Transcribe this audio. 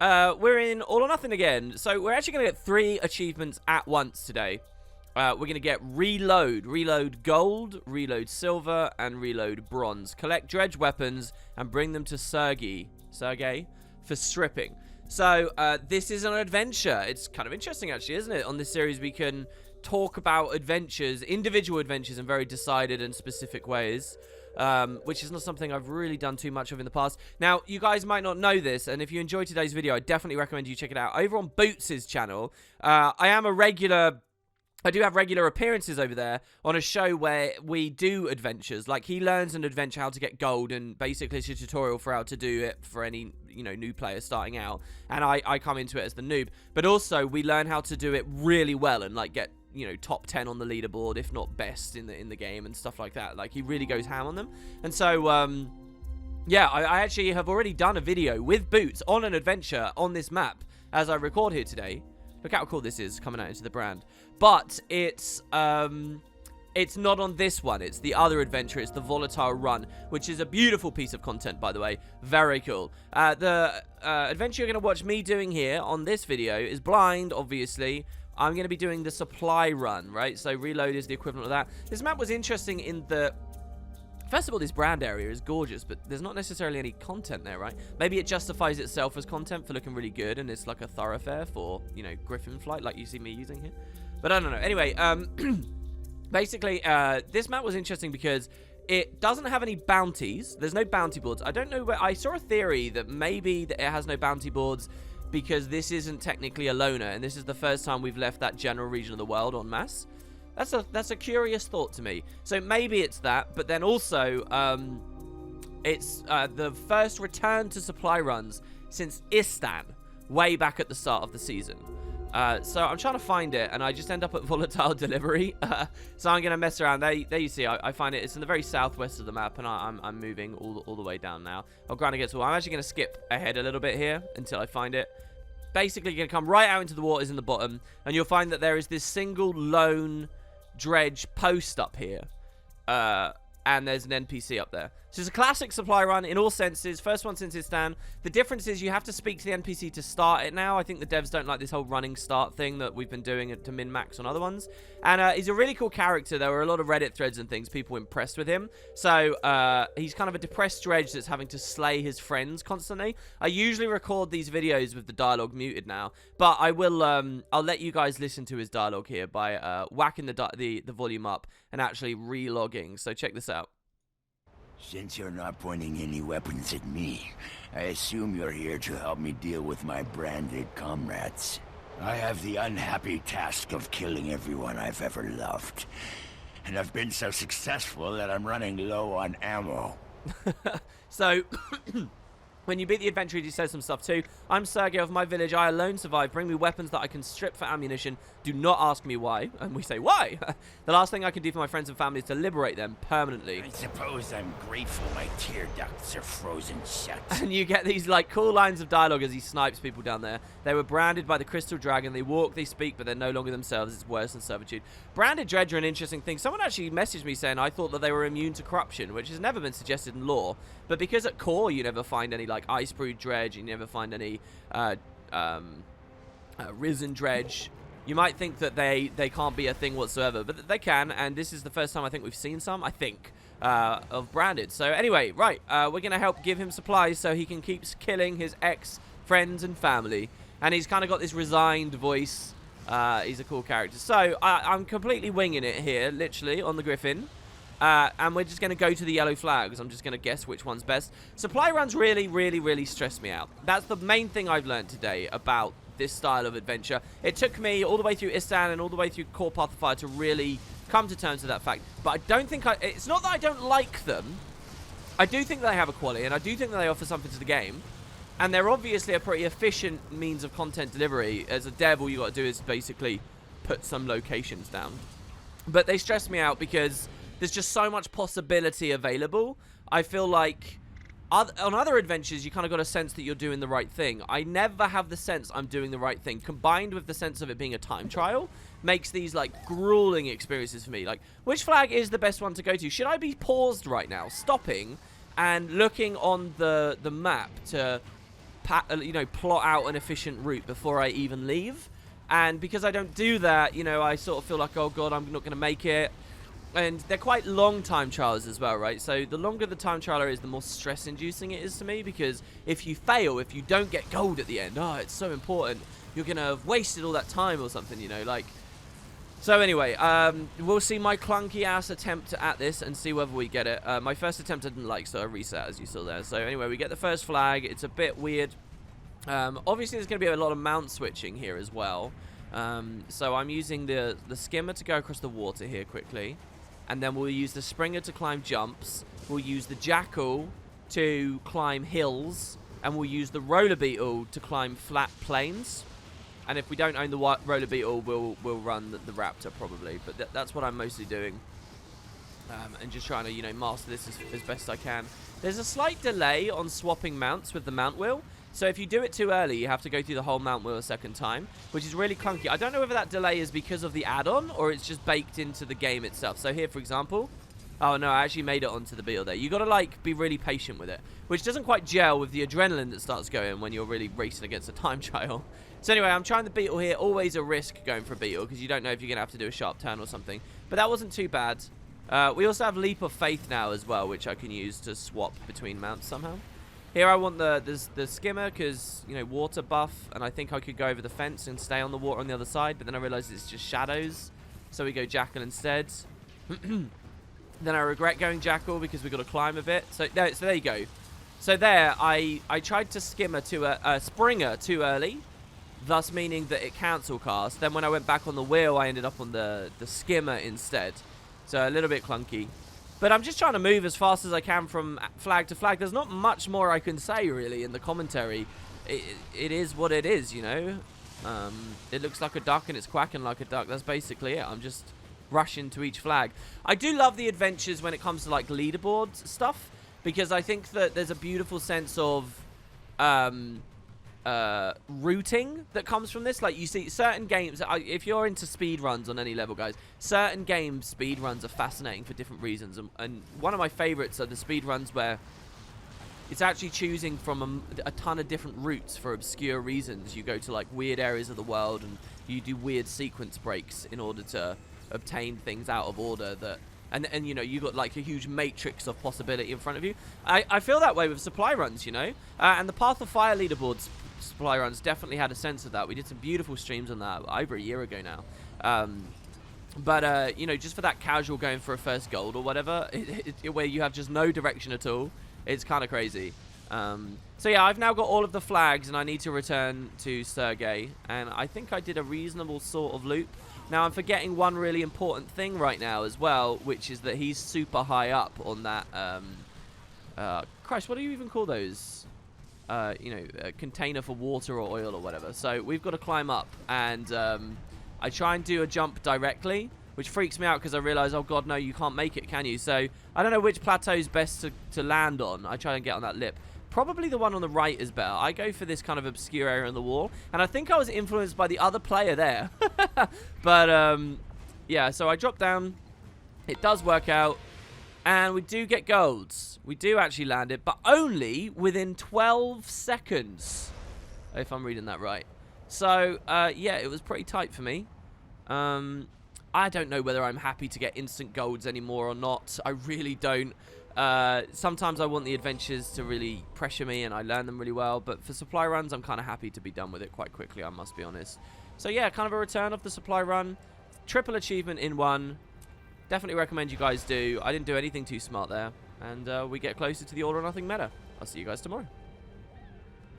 We're in All or Nothing again. So we're actually going to get 3 achievements at once today. We're going to get Reload Gold, Reload Silver, and Reload Bronze. Collect dredge weapons and bring them to Sergey for stripping. So this is an adventure. It's kind of interesting actually, isn't it? On this series we can talk about adventures, individual adventures in very decided and specific ways. Which is not something I've really done too much of in the past. Now, you guys might not know this, and if you enjoyed today's video, I definitely recommend you check it out. Over on Boots' channel, I do have regular appearances over there on a show where we do adventures. Like, he learns an adventure how to get gold, and basically it's a tutorial for how to do it for any, new player starting out. And I come into it as the noob. But also, we learn how to do it really well and, like, get, top 10 on the leaderboard, if not best in the game and stuff like that. Like, he really goes ham on them. And so, yeah, I actually have already done a video with Boots on an adventure on this map as I record here today. Look how cool this is coming out into the brand. But it's not on this one. It's the other adventure. It's the Volatile Run, which is a beautiful piece of content, by the way. Very cool. The adventure you're going to watch me doing here on this video is blind, obviously. I'm going to be doing the supply run, right? So Reload is the equivalent of that. This map was interesting in the... First of all, this brand area is gorgeous, but there's not necessarily any content there, right? Maybe it justifies itself as content for looking really good, and it's like a thoroughfare for, Griffin Flight, like you see me using here. But I don't know. Anyway, basically, this map was interesting because it doesn't have any bounties. There's no bounty boards. I don't know where... I saw a theory that maybe it has no bounty boards because this isn't technically a loner, and this is the first time we've left that general region of the world en masse. That's a curious thought to me. So maybe it's that, but then also it's the first return to supply runs since Istan, way back at the start of the season. So I'm trying to find it, and I just end up at Volatile Delivery. So I'm going to mess around. There you see, I find it. It's in the very southwest of the map, and I'm moving all the way down now. I'm actually going to skip ahead a little bit here until I find it. Basically, you're going to come right out into the waters in the bottom, and you'll find that there is this single lone dredge post up here, and there's an NPC up there. So it's a classic supply run in all senses. First one since Istan. The difference is you have to speak to the NPC to start it now. I think the devs don't like this whole running start thing that we've been doing to min-max on other ones. And he's a really cool character. There were a lot of Reddit threads and things, people impressed with him. So he's kind of a depressed dredge that's having to slay his friends constantly. I usually record these videos with the dialogue muted now, but I will I'll let you guys listen to his dialogue here by whacking the volume up and actually re-logging. So check this out. Since you're not pointing any weapons at me, I assume you're here to help me deal with my branded comrades. I have the unhappy task of killing everyone I've ever loved. And I've been so successful that I'm running low on ammo. So, when you beat the adventurer, he says some stuff too. I'm Sergey of my village. I alone survive. Bring me weapons that I can strip for ammunition. Do not ask me why. And we say, why? The last thing I can do for my friends and family is to liberate them permanently. I suppose I'm grateful my tear ducts are frozen shut. And you get these, like, cool lines of dialogue as he snipes people down there. They were branded by the Crystal Dragon. They walk, they speak, but they're no longer themselves. It's worse than servitude. Branded dredge are an interesting thing. Someone actually messaged me saying I thought that they were immune to corruption, which has never been suggested in lore. But because at core you never find any, like, ice brewed dredge, you never find any risen dredge, you might think that they can't be a thing whatsoever, but they can, and this is the first time I think we've seen some, I think, of branded. So anyway, right, we're going to help give him supplies so he can keep killing his ex-friends and family, and he's kind of got this resigned voice. He's a cool character. So I'm completely winging it here, literally, on the Griffin. And we're just going to go to the yellow flags. I'm just going to guess which one's best. Supply runs really stress me out. That's the main thing I've learned today about this style of adventure. It took me all the way through Istan and all the way through Core Path of Fire to really come to terms with that fact. But I don't think it's not that I don't like them. I do think they have a quality, and I do think that they offer something to the game. And they're obviously a pretty efficient means of content delivery. As a dev, all you got to do is basically put some locations down. But they stress me out because there's just so much possibility available. I feel like on other adventures, you kind of got a sense that you're doing the right thing. I never have the sense I'm doing the right thing. Combined with the sense of it being a time trial, makes these, like, grueling experiences for me. Like, which flag is the best one to go to? Should I be paused right now, stopping, and looking on the map to plot out an efficient route before I even leave. And because I don't do that, you know, I sort of feel like, oh god, I'm not going to make it. And they're quite long time trials as well, right? So the longer the time trial is, the more stress-inducing it is to me, because if you fail, if you don't get gold at the end, oh, it's so important, you're going to have wasted all that time or something, you know, like... So anyway, we'll see my clunky-ass attempt at this and see whether we get it. My first attempt I didn't like, so I reset, as you saw there. So anyway, we get the first flag. It's a bit weird. Obviously, there's going to be a lot of mount switching here as well. So I'm using the skimmer to go across the water here quickly. And then we'll use the Springer to climb jumps. We'll use the Jackal to climb hills. And we'll use the Roller Beetle to climb flat plains. And if we don't own the Roller Beetle, we'll run the Raptor probably. But that's what I'm mostly doing. And just trying to, you know, master this as best I can. There's a slight delay on swapping mounts with the mount wheel. So if you do it too early, you have to go through the whole mount wheel a second time, which is really clunky. I don't know whether that delay is because of the add-on or it's just baked into the game itself. So here, for example, oh no, I actually made it onto the Beetle there. You got to like be really patient with it, which doesn't quite gel with the adrenaline that starts going when you're really racing against a time trial. So anyway, I'm trying the Beetle here. Always a risk going for a Beetle because you don't know if you're going to have to do a sharp turn or something. But that wasn't too bad. We also have Leap of Faith now as well, which I can use to swap between mounts somehow. Here I want the skimmer because, you know, water buff, and I think I could go over the fence and stay on the water on the other side, but then I realized it's just shadows, so we go Jackal instead. Then I regret going Jackal because we've got to climb a bit. So there you go. So there, I tried to skimmer to a Springer too early, thus meaning that it cancel cast. Then when I went back on the wheel, I ended up on the skimmer instead. So a little bit clunky. But I'm just trying to move as fast as I can from flag to flag. There's not much more I can say, really, in the commentary. It is what it is, you know. It looks like a duck and it's quacking like a duck. That's basically it. I'm just rushing to each flag. I do love the adventures when it comes to, like, leaderboard stuff, because I think that there's a beautiful sense of routing that comes from this. Like, you see certain games, if you're into speed runs on any level, guys, certain games speed runs are fascinating for different reasons, and one of my favorites are the speed runs where it's actually choosing from a ton of different routes for obscure reasons. You go to like weird areas of the world and you do weird sequence breaks in order to obtain things out of order that and you know, you got like a huge matrix of possibility in front of you. I feel that way with supply runs, you know, and the Path of Fire leaderboards supply runs definitely had a sense of that. We did some beautiful streams on that over a year ago now. But you know, just for that casual going for a first gold or whatever, where you have just no direction at all, it's kind of crazy. So yeah, I've now got all of the flags and I need to return to Sergei, and I think I did a reasonable sort of loop. Now I'm forgetting one really important thing right now as well, which is that he's super high up on that Christ, what do you even call those? You know, a container for water or oil or whatever. So we've got to climb up, and I try and do a jump directly, which freaks me out because I realize, oh god, no, you can't make it, can you? So I don't know which plateau is best to land on. I try and get on that lip. Probably the one on the right is better. I go for this kind of obscure area on the wall, and I think I was influenced by the other player there. But yeah, so I drop down. It does work out. And we do get golds. We do actually land it, but only within 12 seconds, if I'm reading that right. So, yeah, it was pretty tight for me. I don't know whether I'm happy to get instant golds anymore or not. I really don't. Sometimes I want the adventures to really pressure me and I learn them really well, but for supply runs, I'm kind of happy to be done with it quite quickly, I must be honest. So, yeah, kind of a return of the supply run. Triple achievement in one. Definitely recommend you guys do. I didn't do anything too smart there. And we get closer to the All or Nothing meta. I'll see you guys tomorrow.